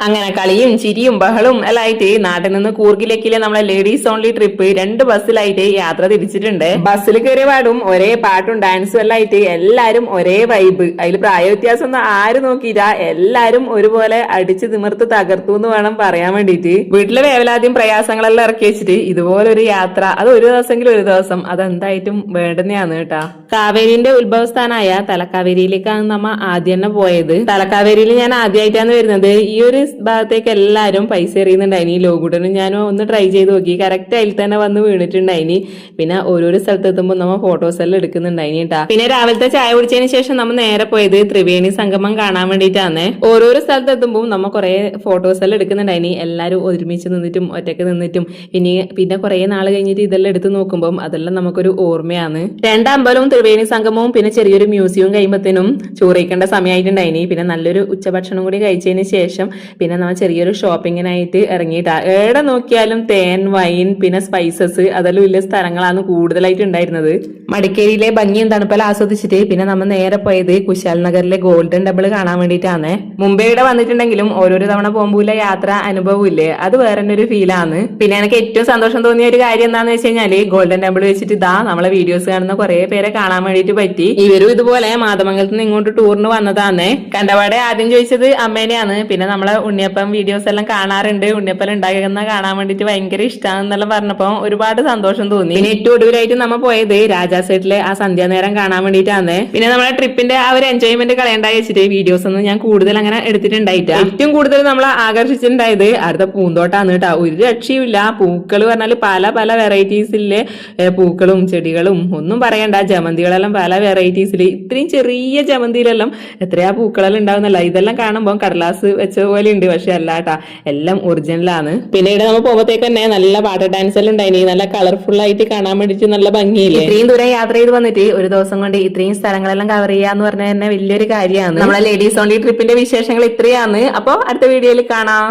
അങ്ങനെ കളിയും ചിരിയും ബഹളും എല്ലാം ആയിട്ട് നാട്ടിൽ നിന്ന് കൂർഗിലേക്കിലെ നമ്മളെ ലേഡീസ് ഓൺലി ട്രിപ്പ് 2 ബസ്സിലായിട്ട് യാത്ര തിരിച്ചിട്ടുണ്ട്. ബസ്സിൽ കയറിയ പാടും ഒരേ പാട്ടും ഡാൻസും എല്ലാം ആയിട്ട് എല്ലാരും ഒരേ വൈബ്. അതിൽ പ്രായ വ്യത്യാസം ഒന്നും ആരും നോക്കിയില്ല, എല്ലാരും ഒരുപോലെ അടിച്ചു തിമിർത്ത് തകർത്തു എന്ന് വേണം പറയാൻ വേണ്ടിയിട്ട്. വീട്ടിലെ വേവലാദ്യം പ്രയാസങ്ങളെല്ലാം ഇറക്കി വെച്ചിട്ട് ഇതുപോലൊരു യാത്ര, അത് ഒരു ദിവസമെങ്കിലും ഒരു ദിവസം അതെന്തായിട്ടും വേണ്ടുന്നതാണ് കേട്ടാ. കാവേരിന്റെ ഉത്ഭവസ്ഥാനായ തലക്കാവേരിയിലേക്കാണ് നമ്മ ആദ്യം തന്നെ പോയത്. തലക്കാവേരിയിൽ ഞാൻ ആദ്യമായിട്ടാണ് വരുന്നത്. ഈ ഒരു ഭാഗത്തേക്ക് എല്ലാരും പൈസ എറിയുന്നുണ്ടായിനി. ലോകൂടനും ഞാനും ഒന്ന് ട്രൈ ചെയ്ത് നോക്കി, കറക്റ്റ് അതിൽ തന്നെ വന്ന് വീണിട്ടുണ്ടായിനി. പിന്നെ ഓരോരോ സ്ഥലത്തെത്തുമ്പോൾ നമ്മ ഫോട്ടോസ് എല്ലാം എടുക്കുന്നുണ്ടായിനി കേട്ടാ. പിന്നെ രാവിലത്തെ ചായ കുടിച്ചതിന് ശേഷം നമ്മൾ നേരെ പോയത് ത്രിവേണി സംഗമം കാണാൻ വേണ്ടിയിട്ടാണ്. ഓരോരോ സ്ഥലത്തെത്തുമ്പോൾ നമ്മ കുറെ ഫോട്ടോസ് എല്ലാം എടുക്കുന്നുണ്ടായിനി. എല്ലാരും ഒരുമിച്ച് നിന്നിട്ടും ഒറ്റക്ക് നിന്നിട്ടും പിന്നെ കുറെ നാൾ കഴിഞ്ഞിട്ട് ഇതെല്ലാം എടുത്ത് നോക്കുമ്പോൾ അതെല്ലാം നമുക്കൊരു ഓർമ്മയാണ്. രണ്ടമ്പലവും ത്രിവേണി സംഗമവും പിന്നെ ചെറിയൊരു മ്യൂസിയവും കഴിയുമ്പോഴത്തേനും ചോറിക്കേണ്ട സമയമായിട്ടുണ്ടായിനി. പിന്നെ നല്ലൊരു ഉച്ചഭക്ഷണം കൂടി കഴിച്ചതിന് ശേഷം പിന്നെ നമ്മൾ ചെറിയൊരു ഷോപ്പിങ്ങിനായിട്ട് ഇറങ്ങിയിട്ടാ. എവിടെ നോക്കിയാലും തേൻ, വൈൻ, പിന്നെ സ്പൈസസ് അതെല്ലാം വലിയ സ്ഥലങ്ങളാണ് കൂടുതലായിട്ട് ഉണ്ടായിരുന്നത്. മടിക്കേരിയിലെ ഭംഗിയും തണുപ്പെല്ലാം ആസ്വദിച്ചിട്ട് പിന്നെ നമ്മൾ നേരെ പോയത് കുശാൽ നഗറിലെ ഗോൾഡൻ ടെമ്പിൾ കാണാൻ വേണ്ടിയിട്ടാണ്. മുമ്പേ ഇവിടെ വന്നിട്ടുണ്ടെങ്കിലും ഓരോരോ തവണ പോകുമ്പോൾ യാത്ര അനുഭവം ഇല്ലേ, അത് വേറെ ഒരു ഫീലാണ്. പിന്നെ എനിക്ക് ഏറ്റവും സന്തോഷം തോന്നിയ ഒരു കാര്യം എന്താണെന്ന് വെച്ച് കഴിഞ്ഞാല് ഗോൾഡൻ ടെമ്പിൾ വെച്ചിട്ട് ഇതാ നമ്മളെ വീഡിയോസ് കാണുന്ന കുറെ പേരെ കാണാൻ വേണ്ടിയിട്ട് പറ്റി. ഇവരും ഇതുപോലെ മാതമംഗലത്ത് നിന്ന് ഇങ്ങോട്ട് ടൂറിന് വന്നതാണ്. കണ്ടപാടെ ആദ്യം ചോദിച്ചത് അമ്മേനെയാണ്. പിന്നെ നമ്മളെ ഉണ്ണിയപ്പം വീഡിയോസ് എല്ലാം കാണാറുണ്ട്, ഉണ്ണിയപ്പം ഉണ്ടാക്കുന്ന കാണാൻ വേണ്ടിട്ട് ഭയങ്കര ഇഷ്ടമാണെന്നെല്ലാം പറഞ്ഞപ്പോ ഒരുപാട് സന്തോഷം തോന്നി. പിന്നെ ഏറ്റവും ഒടുവിലായിട്ട് നമ്മ പോയത് രാജാസൈറ്റിലെ ആ സന്ധ്യാനേരം കാണാൻ വേണ്ടിയിട്ടാണ്. പിന്നെ നമ്മളെ ട്രിപ്പിന്റെ ആ ഒരു എൻജോയ്മെന്റ് കളയണ്ടായി വെച്ചിട്ട് വീഡിയോസ് ഒന്നും ഞാൻ കൂടുതൽ അങ്ങനെ എടുത്തിട്ടുണ്ടായിട്ടാ. ഏറ്റവും കൂടുതൽ നമ്മളെ ആകർഷിച്ചിട്ടുണ്ടായത് അടുത്ത പൂന്തോട്ടാണ് കേട്ടോ. ഒരു രക്ഷയുമില്ല. പൂക്കൾ പറഞ്ഞാൽ പല പല വെറൈറ്റീസിലെ പൂക്കളും ചെടികളും ഒന്നും പറയണ്ട. ജമന്തികളെല്ലാം പല വെറൈറ്റീസിൽ, ഇത്രയും ചെറിയ ജമന്തിയിലെല്ലാം എത്രയാ പൂക്കളെല്ലാം ഉണ്ടാവുന്നല്ല. ഇതെല്ലാം കാണുമ്പോൾ കടലാസ് വെച്ച പോലെ ഉണ്ട്, പക്ഷെ അല്ലാട്ടാ എല്ലാം ഒറിജിനലാണ്. പിന്നെ ഇവിടെ നമ്മൾ പോകുമ്പോഴത്തേക്ക് തന്നെ നല്ല പാട്ട് ഡാൻസ് എല്ലാം ഉണ്ടായിനി. നല്ല കളർഫുൾ ആയിട്ട് കാണാൻ വേണ്ടിട്ട് നല്ല ഭംഗിയില്ലേ. ഇത്രയും ദൂരം യാത്ര ചെയ്ത് വന്നിട്ട് ഒരു ദിവസം കൊണ്ട് ഇത്രയും സ്ഥലങ്ങളെല്ലാം കവർ ചെയ്യാന്ന് പറഞ്ഞാൽ തന്നെ വലിയൊരു കാര്യമാണ്. നമ്മളെ ലേഡീസ് ഓൺലി ട്രിപ്പിന്റെ വിശേഷങ്ങൾ ഇത്രയാണ്. അപ്പൊ അടുത്ത വീഡിയോയിൽ കാണാം.